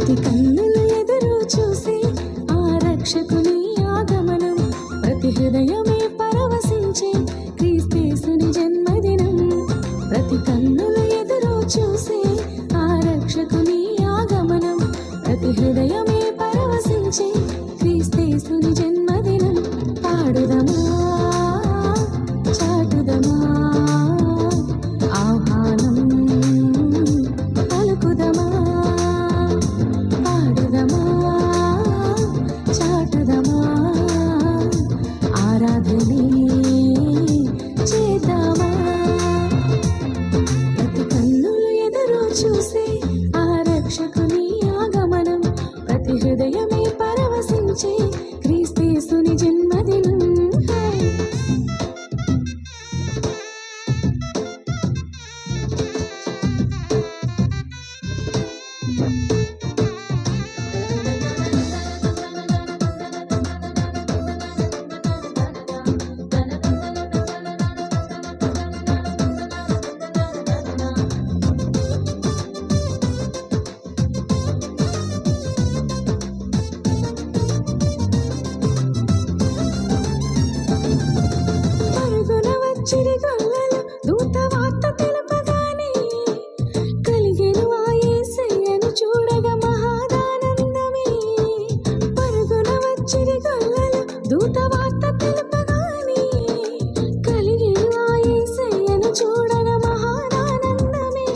ప్రతి కన్నులు ఎదురు చూసే ఆ రక్షకుని ఆగమనం, ప్రతి హృదయమే పరవశించే క్రీస్తేసుని జన్మదినం. ప్రతి కన్నులు ఎదురు చూసే ఆ రక్షకుని ఆగమనం, ప్రతి హృదయమే పరవశించే క్రీస్తేసుని జన్మదినం. పాడుదమా, చాటుదమా, ఆహ్వానం పలుకుదమా. పాడుదమా, చాటుదమా, ఆరాధనే చేద్దామా. ప్రతి కన్నులు ఎదురు చూసే ఆ రక్షకుని ఆగమనం, ప్రతి హృదయమే పరవశించే క్రీస్తేసుని జన్మదినం. చిరిగొల్లలు దూత వార్త తెలుపగానే కలిగెను ఆ యేసయ్యను చూడగా మహాదానందమే. పరుగున వచ్చిరిగొల్లలు దూత వార్త తెలుపగానే కలిగెను ఆ యేసయ్యను చూడగా మహాదానందమే.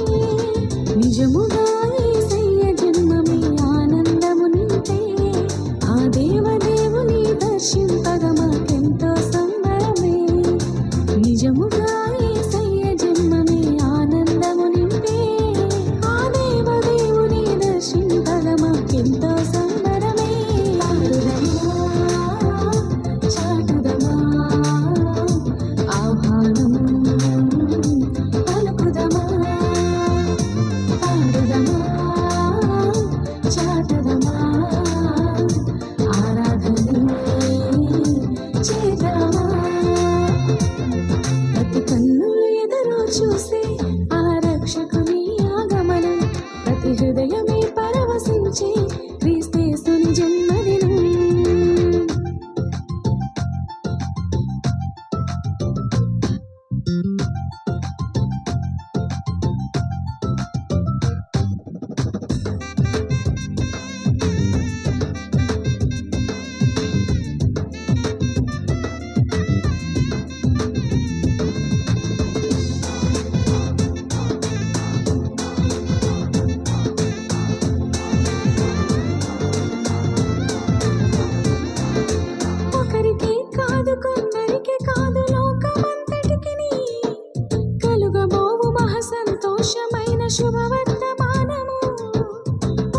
నిజముగా యేసయ్య జన్మమే ఆనందము నింపే, ఆ దేవదేవుని దర్శింపగా మాకెంతో సంబరమే. నిజముగా యేసయ్య జన్మమే ఆనందము నింపే, ఆ దేవదేవుని దర్శింపగా మాకెంతో సంబరమే. పాడుదమా, చాటుదమా, ఆహ్వానం పలుకుదమా. పాడుదమా, చాటుదమా, ఆరాధనే చేద్దామా. ప్రతి కన్నులు ఎదురు చూసే ఆ రక్షకుని ఆగమనం, ప్రతి హృదయమే పరవశించే క్రీస్తేసుని జన్మదినం. ఒకరికి కాదు, కొందరికి కాదు, లోకమంతటికిని కలుగబోవు మహా సంతోషమైన శుభవర్తమానము.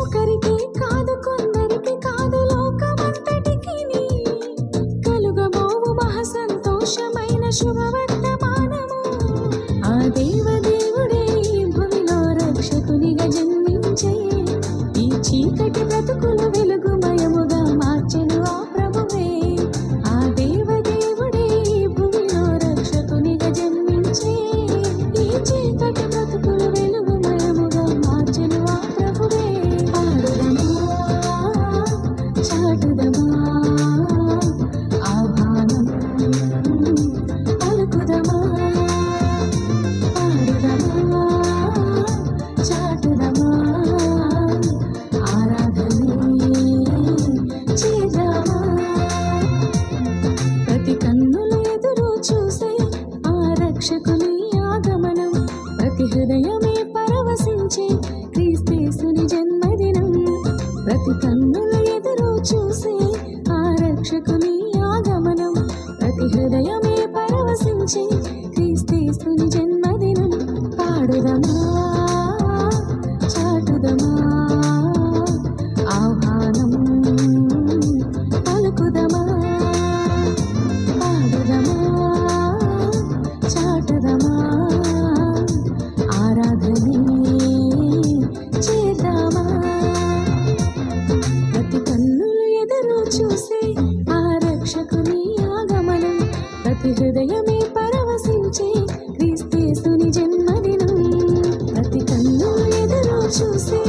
ఒకరికి కాదు, కొందరికి కాదు, లోకమంతటికిని కలుగబోవు మహా సంతోషమైన శుభవర్తమానము. ఆ దేవదేవుడే ఈ భూమిలో రక్షకునిగా జన్మించే, ఈ చీకటి బ్రతుకులు వెలుగుమయముగా మార్చెను ఆ ప్రభువే. ఆ దేవదేవుడే ఈ భూమిలో రక్షకునిగా జన్మించే, ఈ చీకటి బ్రతుకులు వెలుగుమయముగా మార్చెను ఆ ప్రభువే. పాడుదమా, చాటుదమా, ఆహ్వానం పలుకుదమా. పాడుదమా, చాటుదమా, ఆరాధనే చేద్దామా. ప్రతి కన్నులు ఎదురు చూసే ఆ రక్షకుని ఆగమనం, ప్రతి హృదయమే పరవశించే క్రీస్తేసుని జన్మదినం. ప్రతి కన్నులు ఎదురు చూసే ఆ రక్షకుని ఆగమనం, ప్రతి హృదయమే పరవశించే క్రీస్తేసుని జన్మదినం. పాడుదమా, చాటుదమా, ఆహ్వానం పలుకుదమా. పాడుదమా, చాటుదమా, ఆరాధనే చేద్దామా. ప్రతి కన్నులు ఎదురు చూసే ఆ రక్షకుని ఆగమనం, ప్రతి హృదయమే పరవశించే క్రీస్తేసుని జన్మదినం. ప్రతి కన్నులు ఎదురు చూసే